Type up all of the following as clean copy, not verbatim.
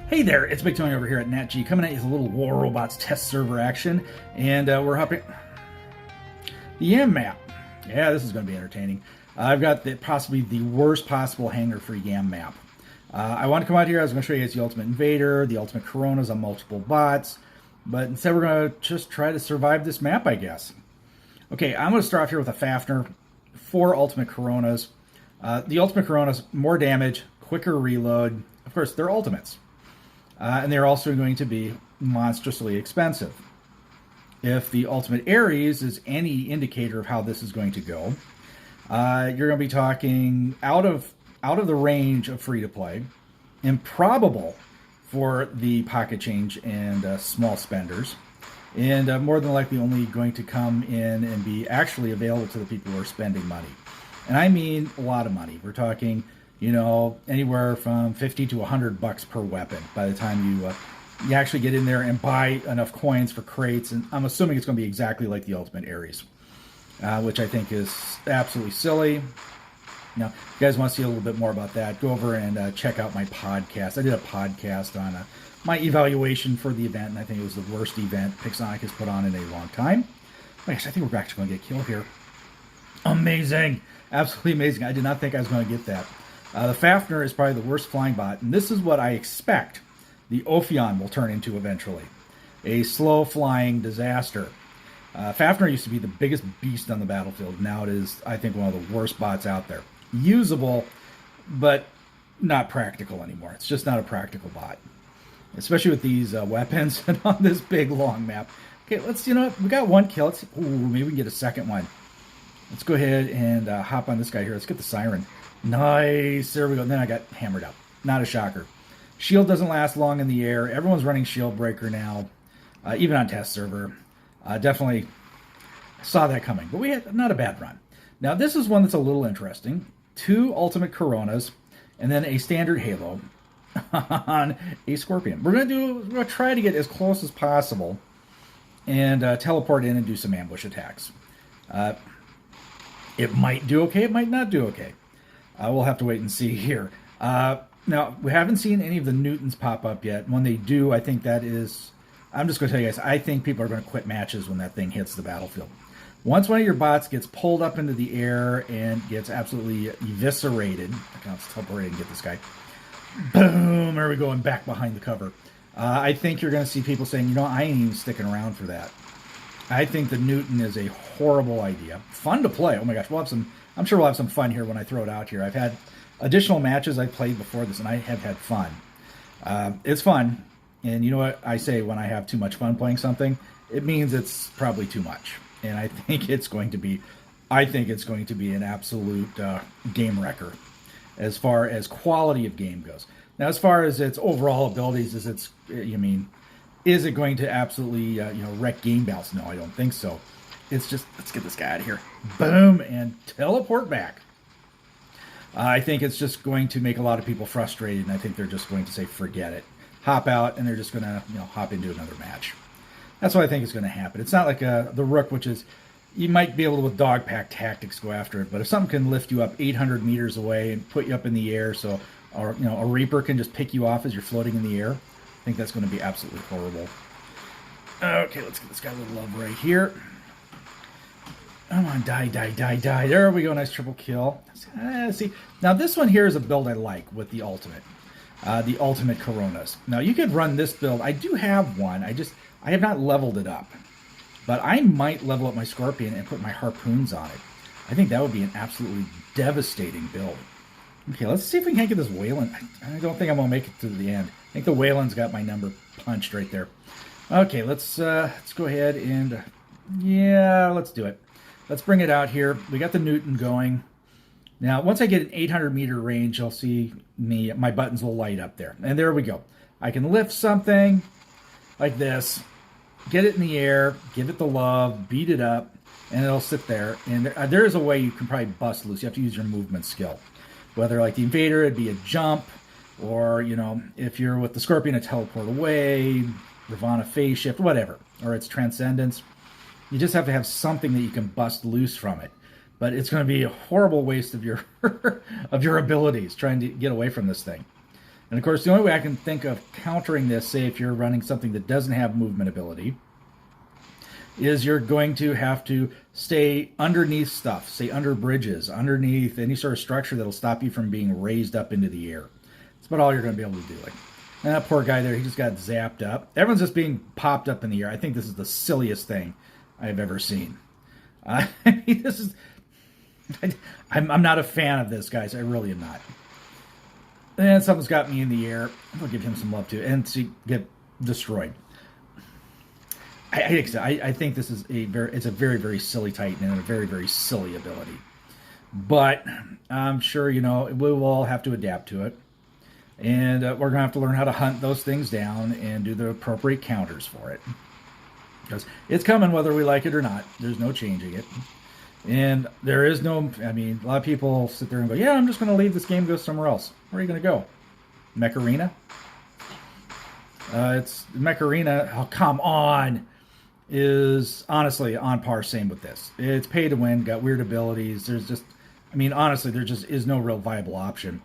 Hey there, it's Big Tony over here at NatG, coming at you with a little War Robots test server action, and we're hopping the Yam map. Yeah, this is going to be entertaining. I've got possibly the worst possible hanger for Yam map. I want to come out here. I was going to show you guys the Ultimate Invader, the Ultimate Coronas on multiple bots, but instead we're going to just try to survive this map, I guess. Okay, I'm going to start off here with a Fafnir, 4 Ultimate Coronas. The Ultimate Coronas, more damage, quicker reload. Of course, they're ultimates. And they're also going to be monstrously expensive. If the Ultimate Ares is any indicator of how this is going to go, you're going to be talking out of the range of free-to-play, improbable for the pocket change and small spenders, and more than likely only going to come in and be actually available to the people who are spending money. And I mean a lot of money. We're talking, you know, anywhere from 50 to 100 bucks per weapon by the time you actually get in there and buy enough coins for crates. And I'm assuming it's going to be exactly like the Ultimate Ares, which I think is absolutely silly. Now, if you guys want to see a little bit more about that, go over and check out my podcast. I did a podcast on my evaluation for the event, and I think it was the worst event Pixonic has put on in a long time. Oh, yes, I think we're actually going to get killed here. Amazing. Absolutely amazing. I did not think I was going to get that. The Fafnir is probably the worst flying bot, and this is what I expect the Ophion will turn into eventually. A slow-flying disaster. Fafnir used to be the biggest beast on the battlefield. Now it is, I think, one of the worst bots out there. Usable, but not practical anymore. It's just not a practical bot. Especially with these weapons and on this big, long map. Okay, let's, we got one kill. Ooh, maybe we can get a second one. Let's go ahead and hop on this guy here. Let's get the Siren. Nice. There we go. And then I got hammered up. Not a shocker. Shield doesn't last long in the air. Everyone's running Shield Breaker now, even on test server. Definitely saw that coming. But we had not a bad run. Now, this is one that's a little interesting. 2 Ultimate Coronas and then a standard Halo on a Scorpion. We're going to try to get as close as possible and teleport in and do some ambush attacks. It might do okay. It might not do okay. We'll have to wait and see here. Now, we haven't seen any of the Newtons pop up yet. When they do, I think that is... I'm just going to tell you guys, I think people are going to quit matches when that thing hits the battlefield. Once one of your bots gets pulled up into the air and gets absolutely eviscerated... I can teleport and get this guy. Boom! There we go, and back behind the cover. I think you're going to see people saying, I ain't even sticking around for that. I think the Newton is a horrible idea. Fun to play. Oh my gosh, I'm sure we'll have some fun here when I throw it out here. I've had additional matches I've played before this, and I have had fun. It's fun, and you know what I say when I have too much fun playing something? It means it's probably too much, and I think it's going to be an absolute game wrecker as far as quality of game goes. Now, as far as its overall abilities, is it going to absolutely wreck game balance? No, I don't think so. It's just, let's get this guy out of here. Boom, and teleport back. I think it's just going to make a lot of people frustrated, and I think they're just going to say, forget it. Hop out, and they're just going to hop into another match. That's what I think is going to happen. It's not like the Rook, which is, you might be able to, with dog pack tactics, go after it, but if something can lift you up 800 meters away and put you up in the air, so or a Reaper can just pick you off as you're floating in the air, I think that's going to be absolutely horrible. Okay, let's get this guy a little love right here. Come on, die. There we go, nice triple kill. See, now this one here is a build I like with the Ultimate Coronas. Now, you could run this build. I do have one. I have not leveled it up. But I might level up my Scorpion and put my Harpoons on it. I think that would be an absolutely devastating build. Okay, let's see if we can't get this Wayland. I don't think I'm going to make it to the end. I think the Wayland's got my number punched right there. Okay, let's go ahead and... yeah, let's do it. Let's bring it out here. We got the Newton going. Now, once I get an 800-meter range, you'll see my buttons will light up there. And there we go. I can lift something like this, get it in the air, give it the love, beat it up, and it'll sit there. And there is a way you can probably bust loose. You have to use your movement skill. Whether, like the Invader, it'd be a jump, or, if you're with the Scorpion, a teleport away, Ravana phase shift, whatever. Or it's Transcendence. You just have to have something that you can bust loose from it. But it's going to be a horrible waste of your of your abilities trying to get away from this thing. And of course, the only way I can think of countering this, say if you're running something that doesn't have movement ability, is you're going to have to stay underneath stuff, say under bridges, underneath any sort of structure that'll stop you from being raised up into the air. That's about all you're going to be able to do. Like, and that poor guy there, he just got zapped up. Everyone's just being popped up in the air. I think this is the silliest thing I've ever seen. This is... I'm not a fan of this, guys. I really am not. And something's got me in the air. I'll give him some love too, and to get destroyed. I think this is it's a very, very silly Titan and a very, very silly ability. But I'm sure, we will all have to adapt to it. And we're going to have to learn how to hunt those things down and do the appropriate counters for it. Because it's coming whether we like it or not. There's no changing it. And there is no, a lot of people sit there and go, yeah, I'm just going to leave this game and go somewhere else. Where are you going to go? Mech Arena? It's Mech Arena. Oh, come on. Is honestly on par, same with this. It's pay to win, got weird abilities. There's just, honestly, there just is no real viable option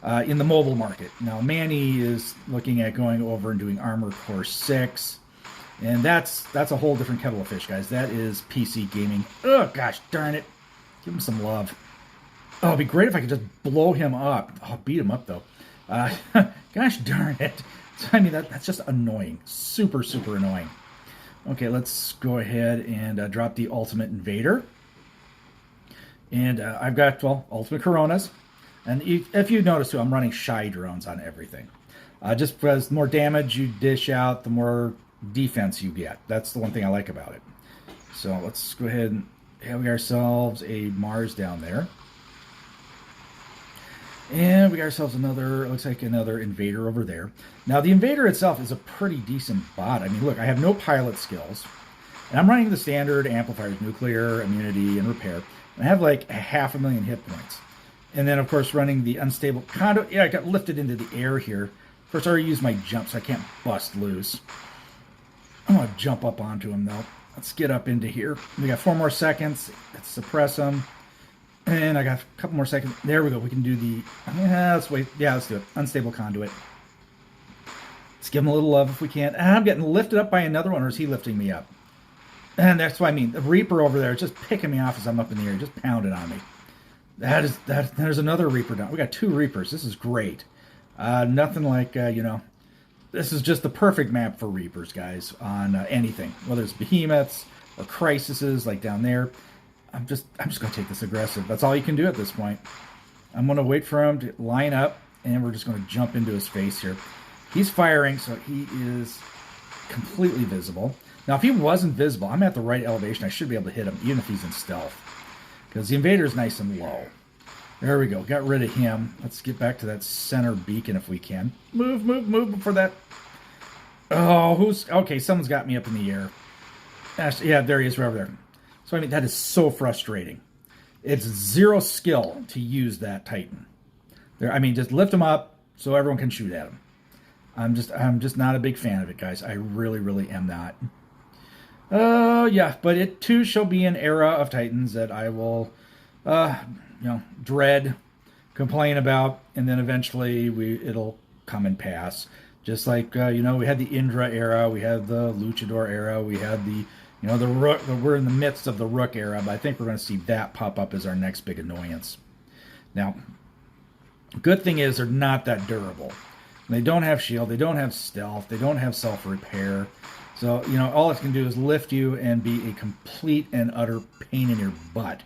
in the mobile market. Now, Manny is looking at going over and doing Armor Core 6. And that's a whole different kettle of fish, guys. That is PC gaming. Oh, gosh darn it. Give him some love. Oh, it'd be great if I could just blow him up. Oh, beat him up, though. Gosh darn it. So, that's just annoying. Super, super annoying. Okay, let's go ahead and drop the Ultimate Invader. And I've got, Ultimate Coronas. And if you notice, too, I'm running Shy drones on everything. Just because the more damage you dish out, the more defense you get. That's the one thing I like about it. So let's go ahead and have ourselves a Mars down there. And we got ourselves another, looks like another Invader over there. Now, the Invader itself is a pretty decent bot. Look, I have no pilot skills. And I'm running the standard amplifiers, nuclear, immunity, and repair. And I have like 500,000 hit points. And then, of course, running the unstable conduit. Yeah, I got lifted into the air here. Of course, I already used my jump, so I can't bust loose. I'm going to jump up onto him, though. Let's get up into here. We got 4 more seconds. Let's suppress him. And I got a couple more seconds. There we go. We can do the... let's wait. Yeah, let's do it. Unstable conduit. Let's give him a little love if we can. And I'm getting lifted up by another one, or is he lifting me up? And that's what I mean. The Reaper over there is just picking me off as I'm up in the air. Just pounding on me. There's another Reaper down. We got 2 Reapers. This is great. Nothing like, this is just the perfect map for Reapers, guys, on anything. Whether it's Behemoths or Crisises, like down there. I'm just going to take this aggressive. That's all you can do at this point. I'm going to wait for him to line up, and we're just going to jump into his face here. He's firing, so he is completely visible. Now, if he wasn't visible, I'm at the right elevation. I should be able to hit him, even if he's in stealth. Because the Invader is nice and low. There we go. Got rid of him. Let's get back to that center beacon if we can. Move, move, move before that... Oh, okay, someone's got me up in the air. Actually, yeah, there he is right over there. So, that is so frustrating. It's 0 skill to use that Titan. There, just lift him up so everyone can shoot at him. I'm just not a big fan of it, guys. I really, really am not. Yeah, but it too shall be an era of Titans that I will, dread, complain about, and then eventually it'll come and pass. Just like, we had the Indra era, we had the Luchador era, we had the, the Rook. We're in the midst of the Rook era, but I think we're going to see that pop up as our next big annoyance. Now, good thing is they're not that durable. They don't have shield, they don't have stealth, they don't have self-repair. So, all it can do is lift you and be a complete and utter pain in your butt.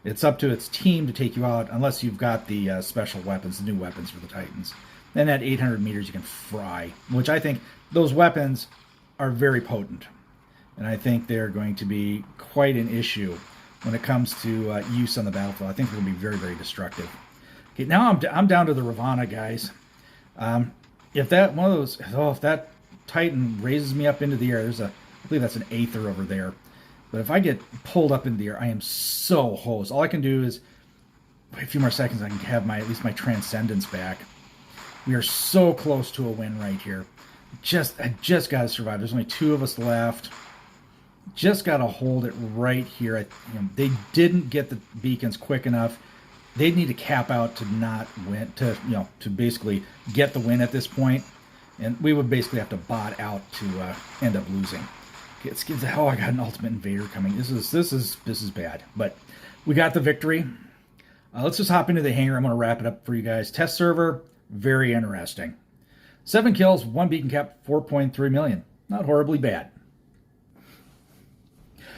It's up to its team to take you out, unless you've got the special weapons, the new weapons for the Titans. Then at 800 meters, you can fry, which I think those weapons are very potent. And I think they're going to be quite an issue when it comes to use on the battlefield. I think they're going to be very, very destructive. Okay, now I'm down to the Ravana, guys. If that Titan raises me up into the air, I believe that's an Aether over there. But if I get pulled up into the air, I am so hosed. All I can do is wait a few more seconds. I can have at least my Transcendence back. We are so close to a win right here. I just got to survive. There's only 2 of us left. Just got to hold it right here. They didn't get the beacons quick enough. they'd need to cap out to not win, to to basically get the win at this point, and we would basically have to bot out to end up losing. Oh, I got an Ultimate Invader coming. This is bad, but we got the victory. Let's just hop into the hangar. I'm going to wrap it up for you guys. Test server, very interesting. 7 kills, 1 beacon cap, 4.3 million. Not horribly bad.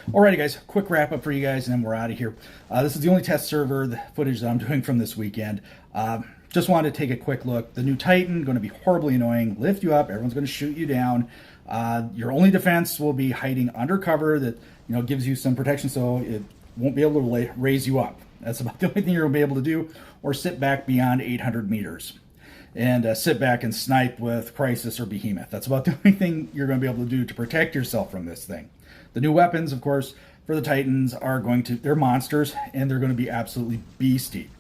Alrighty, guys, quick wrap up for you guys, and then we're out of here. This is the only test server the footage that I'm doing from this weekend. Just wanted to take a quick look. The new Titan, going to be horribly annoying. Lift you up, everyone's going to shoot you down. Your only defense will be hiding under cover that gives you some protection, so it won't be able to raise you up. That's about the only thing you're going to be able to do, or sit back beyond 800 meters. And sit back and snipe with Crisis or Behemoth. That's about the only thing you're going to be able to do to protect yourself from this thing. The new weapons, of course, for the Titans are they're monsters, and they're going to be absolutely beastie.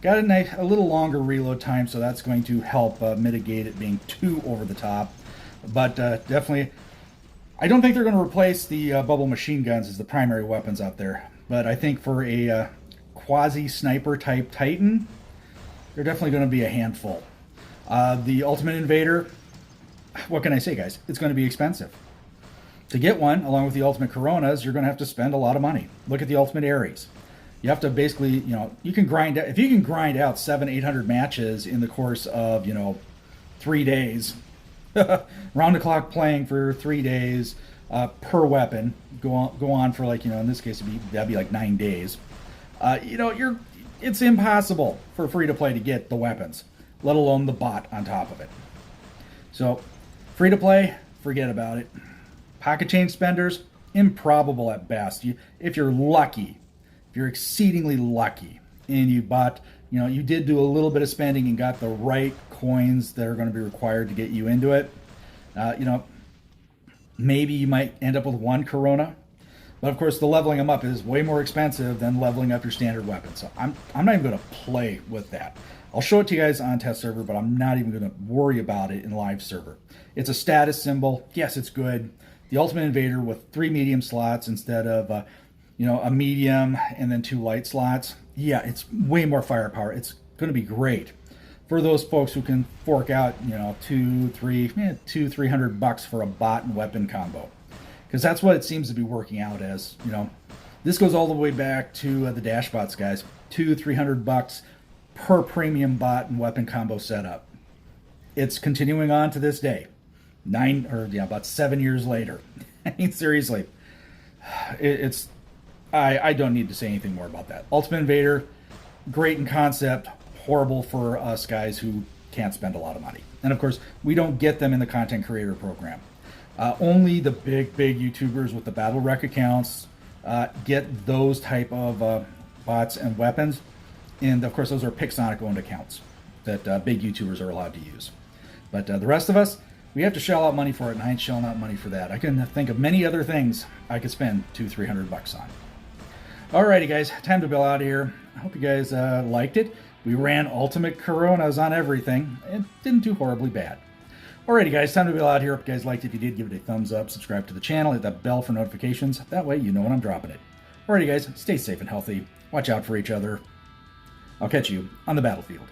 Got a little longer reload time, so that's going to help mitigate it being too over the top. But definitely, I don't think they're going to replace the bubble machine guns as the primary weapons out there. But I think for a quasi-sniper type Titan, they're definitely going to be a handful. The Ultimate Invader, what can I say, guys? It's going to be expensive. To get one, along with the Ultimate Coronas, you're going to have to spend a lot of money. Look at the Ultimate Ares. You have to basically, you can grind out, if you can grind out 700-800 matches in the course of, 3 days, round the clock playing for 3 days per weapon, go on for in this case that'd be like 9 days. It's impossible for free to play to get the weapons, let alone the bot on top of it. So, free to play, forget about it. Pocket change spenders, improbable at best. If you're lucky, if you're exceedingly lucky, and you bought, you did do a little bit of spending and got the right coins that are going to be required to get you into it, maybe you might end up with 1 Corona. But of course, the leveling them up is way more expensive than leveling up your standard weapon. So I'm not even going to play with that. I'll show it to you guys on test server, but I'm not even going to worry about it in live server. It's a status symbol. Yes, it's good. The Ultimate Invader with 3 medium slots instead of a medium and then 2 light slots. Yeah, it's way more firepower. It's going to be great for those folks who can fork out $200-300 for a bot and weapon combo, because that's what it seems to be working out as. This goes all the way back to the Dashbots guys. $200-300 per premium bot and weapon combo setup. It's continuing on to this day. About 7 years later. I mean, seriously, I don't need to say anything more about that. Ultimate Invader, great in concept, horrible for us guys who can't spend a lot of money. And of course, we don't get them in the content creator program. Only the big YouTubers with the Battle Rec accounts get those type of bots and weapons. And of course, those are Pixonic owned accounts that big YouTubers are allowed to use. But the rest of us, we have to shell out money for it, and I ain't shelling out money for that. I can think of many other things I could spend $200-300 on. Alrighty, guys, time to bail out of here. I hope you guys liked it. We ran Ultimate Coronas on everything. It didn't do horribly bad. Alrighty, guys, time to bail out here. Hope you guys liked it. If you did, give it a thumbs up. Subscribe to the channel. Hit that bell for notifications. That way you know when I'm dropping it. Alrighty, guys, stay safe and healthy. Watch out for each other. I'll catch you on the battlefield.